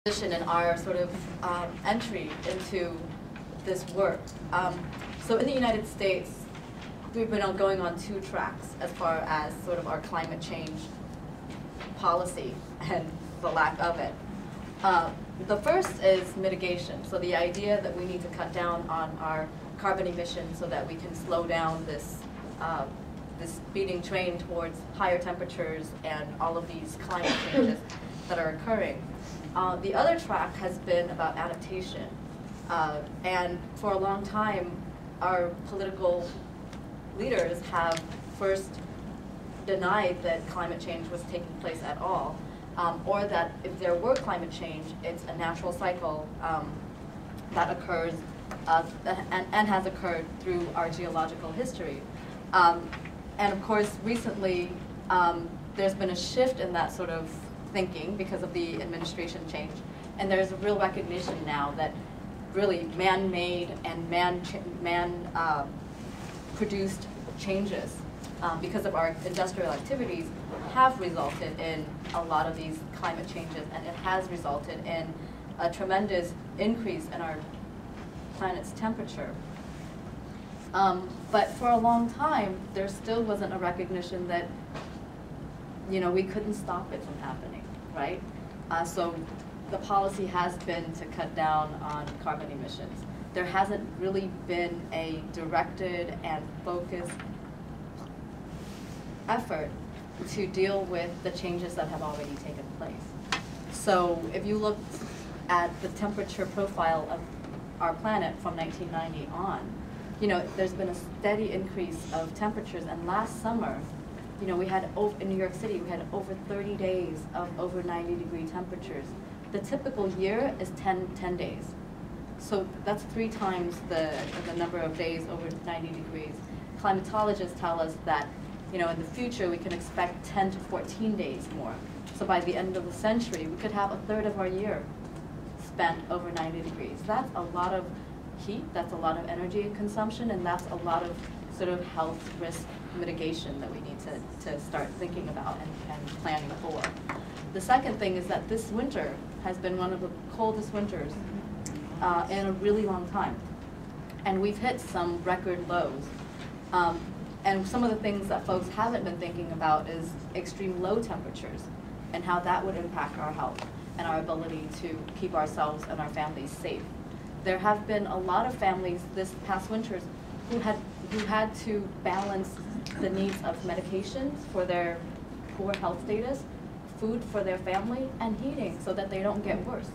in our sort of entry into this work. So in the United States, we've been going on two tracks as far as sort of our climate change policy and the lack of it. The first is mitigation. So the idea that we need to cut down on our carbon emissions so that we can slow down this this speeding train towards higher temperatures and all of these climate changes that are occurring. The other track has been about adaptation. And for a long time, our political leaders have first denied that climate change was taking place at all, or that if there were climate change, it's a natural cycle that occurs and has occurred through our geological history. And of course, recently, there's been a shift in that sort of thinking because of the administration change. And there's a real recognition now that really man-made and man-produced changes because of our industrial activities have resulted in a lot of these climate changes, and it has resulted in a tremendous increase in our planet's temperature. But for a long time, there still wasn't a recognition that, you know, we couldn't stop it from happening, right? So the policy has been to cut down on carbon emissions. There hasn't really been a directed and focused effort to deal with the changes that have already taken place. So if you look at the temperature profile of our planet from 1990 on, you know, there's been a steady increase of temperatures, and last summer, you know, we had, in New York City, we had over 30 days of over 90-degree temperatures. The typical year is 10 days. So that's 3 times the number of days over 90 degrees. Climatologists tell us that, you know, in the future, we can expect 10 to 14 days more. So by the end of the century, we could have a third of our year spent over 90 degrees. That's a lot of heat, that's a lot of energy consumption, and that's a lot of sort of health risk mitigation that we need to start thinking about and planning for. The second thing is that this winter has been one of the coldest winters in a really long time. And we've hit some record lows. And some of the things that folks haven't been thinking about is extreme low temperatures and how that would impact our health and our ability to keep ourselves and our families safe. There have been a lot of families this past winters who had to balance the needs of medications for their poor health status, food for their family, and heating so that they don't get worse.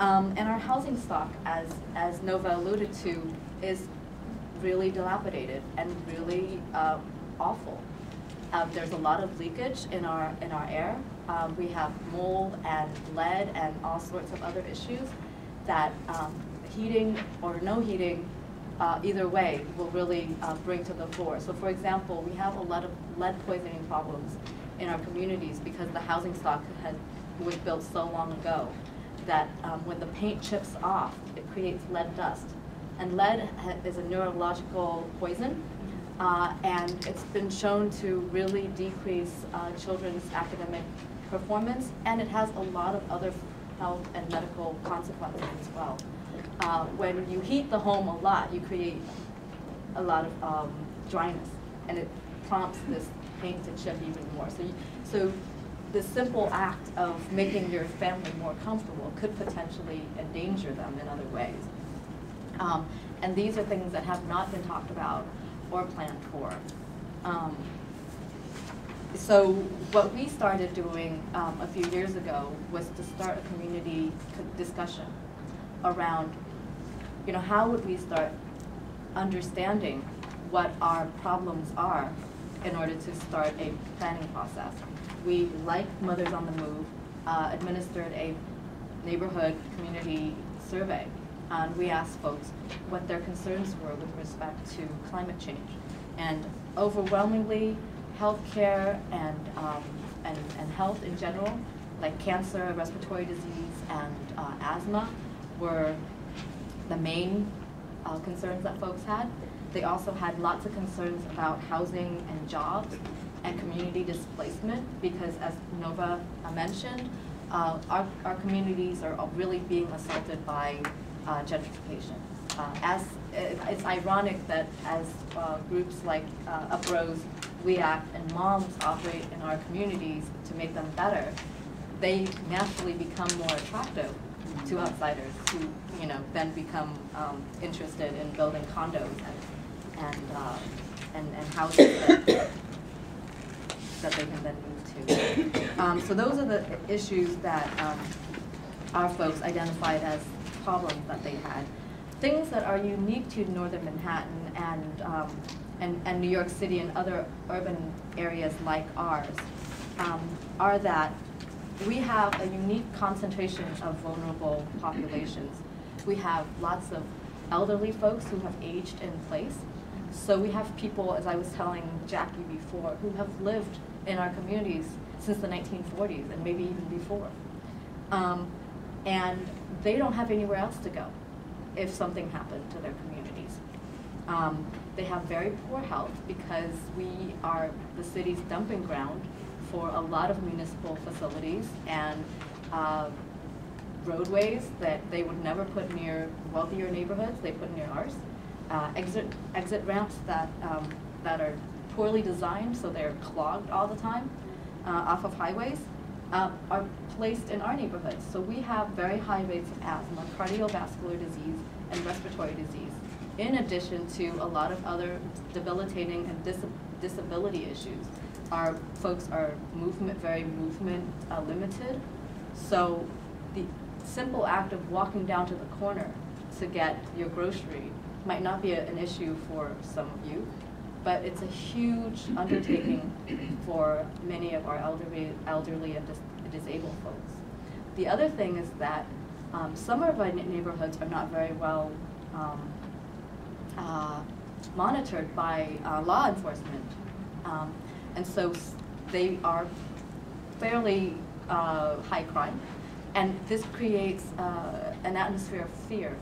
And our housing stock, as Nova alluded to, is really dilapidated and really awful. There's a lot of leakage in our air. We have mold and lead and all sorts of other issues that heating or no heating, either way, will really bring to the fore. So for example, we have a lot of lead poisoning problems in our communities because the housing stock was built so long ago that when the paint chips off, it creates lead dust. And lead is a neurological poison, and it's been shown to really decrease children's academic performance, and it has a lot of other health and medical consequences as well. When you heat the home a lot, you create a lot of dryness, and it prompts this paint to chip even more. So the simple act of making your family more comfortable could potentially endanger them in other ways. And these are things that have not been talked about or planned for. So what we started doing a few years ago was to start a community discussion around, you know, how would we start understanding what our problems are in order to start a planning process. We, like Mothers on the Move, administered a neighborhood community survey. And we asked folks what their concerns were with respect to climate change. And overwhelmingly, healthcare and health in general, like cancer, respiratory disease, and asthma, were the main concerns that folks had. They also had lots of concerns about housing and jobs and community displacement, because as Nova mentioned, our communities are really being assaulted by gentrification. It's ironic that as groups like Uprose, WE Act, and Moms operate in our communities to make them better, they naturally become more attractive to outsiders who, then become interested in building condos and houses that they can then move to. So those are the issues that our folks identified as problems that they had. Things that are unique to Northern Manhattan and New York City and other urban areas like ours are that we have a unique concentration of vulnerable populations. We have lots of elderly folks who have aged in place. So we have people, as I was telling Jackie before, who have lived in our communities since the 1940s and maybe even before. And they don't have anywhere else to go if something happened to their communities. They have very poor health because we are the city's dumping ground for a lot of municipal facilities and roadways that they would never put near wealthier neighborhoods, they put near ours. Exit ramps that are poorly designed, so they're clogged all the time off of highways, are placed in our neighborhoods. So we have very high rates of asthma, cardiovascular disease, and respiratory disease, in addition to a lot of other debilitating and disability issues. Our folks are very movement limited, so the simple act of walking down to the corner to get your grocery might not be an issue for some of you, but it's a huge undertaking for many of our elderly and disabled folks. The other thing is that some of our neighborhoods are not very well monitored by law enforcement. And so they are fairly high crime. And this creates an atmosphere of fear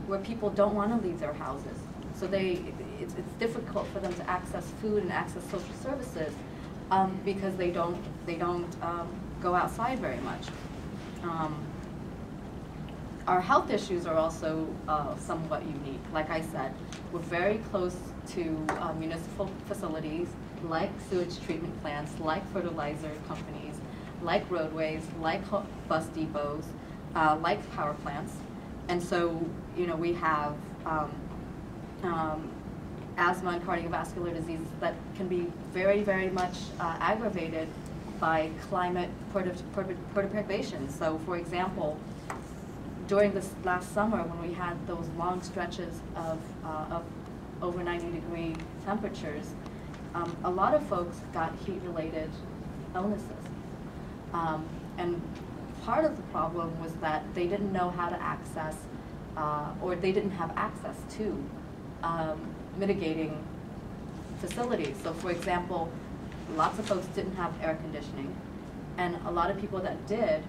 where people don't want to leave their houses. So it's difficult for them to access food and access social services because they don't go outside very much. Our health issues are also somewhat unique. Like I said, we're very close to municipal facilities like sewage treatment plants, like fertilizer companies, like roadways, like bus depots, like power plants. And so, we have asthma and cardiovascular diseases that can be very, very much aggravated by climate perturbation. So, for example, during this last summer when we had those long stretches of over 90-degree temperatures, a lot of folks got heat-related illnesses. And part of the problem was that they didn't know how to access, or they didn't have access to mitigating facilities. So for example, lots of folks didn't have air conditioning, and a lot of people that did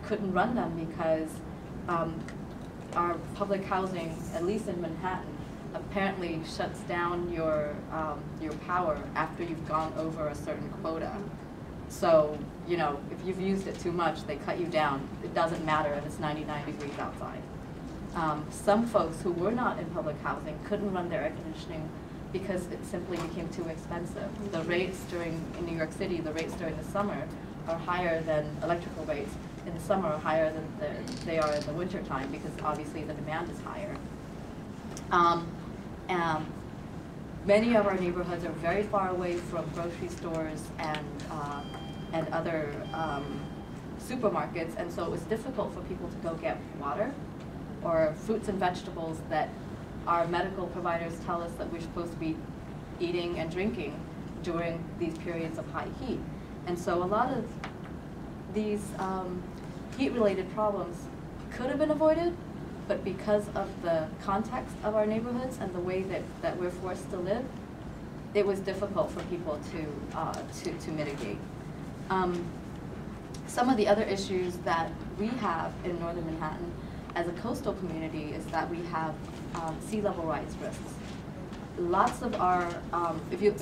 couldn't run them because our public housing, at least in Manhattan, apparently shuts down your power after you've gone over a certain quota. So, if you've used it too much, they cut you down. It doesn't matter if it's 99 degrees outside. Some folks who were not in public housing couldn't run their air conditioning because it simply became too expensive. The rates in New York City, the rates during the summer are higher than electrical rates. In the summer are higher than they are in the winter time because obviously the demand is higher. Many of our neighborhoods are very far away from grocery stores and other supermarkets, and so it was difficult for people to go get water or fruits and vegetables that our medical providers tell us that we're supposed to be eating and drinking during these periods of high heat. And so a lot of these heat-related problems could have been avoided, but because of the context of our neighborhoods and the way that we're forced to live, it was difficult for people to mitigate. Some of the other issues that we have in Northern Manhattan as a coastal community is that we have sea level rise risks. Lots of our, if you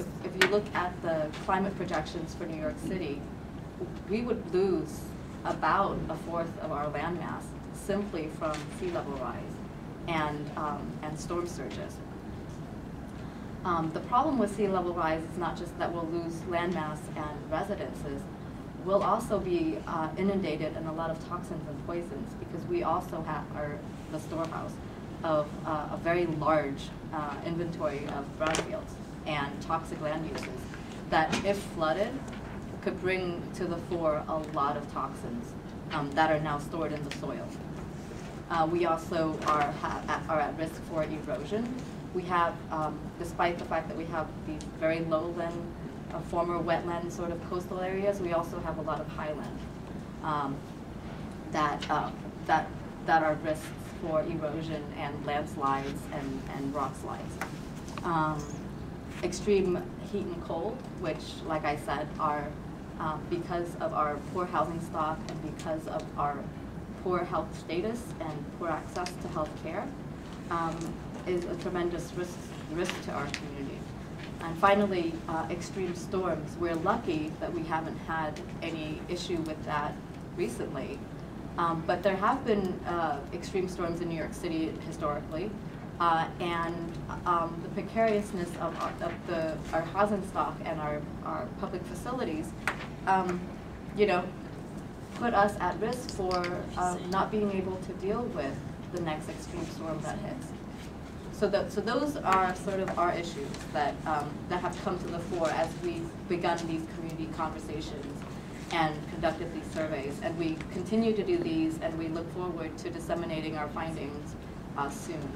look at the climate projections for New York City, we would lose about a fourth of our landmass simply from sea level rise and storm surges. The problem with sea level rise is not just that we'll lose landmass and residences, we'll also be inundated in a lot of toxins and poisons, because we also have the storehouse of a very large inventory of brownfields and toxic land uses that, if flooded, could bring to the fore a lot of toxins that are now stored in the soil. We also are at risk for erosion. We have, despite the fact that we have these very lowland, former wetland sort of coastal areas, we also have a lot of highland that are risks for erosion and landslides and rock slides. Extreme heat and cold, which, like I said, are because of our poor housing stock and because of our poor health status and poor access to health care, is a tremendous risk to our community. And finally, extreme storms. We're lucky that we haven't had any issue with that recently, but there have been extreme storms in New York City historically, and the precariousness of our housing stock and our public facilities, put us at risk for not being able to deal with the next extreme storm that hits. So those are sort of our issues that have come to the fore as we've begun these community conversations and conducted these surveys. And we continue to do these, and we look forward to disseminating our findings soon.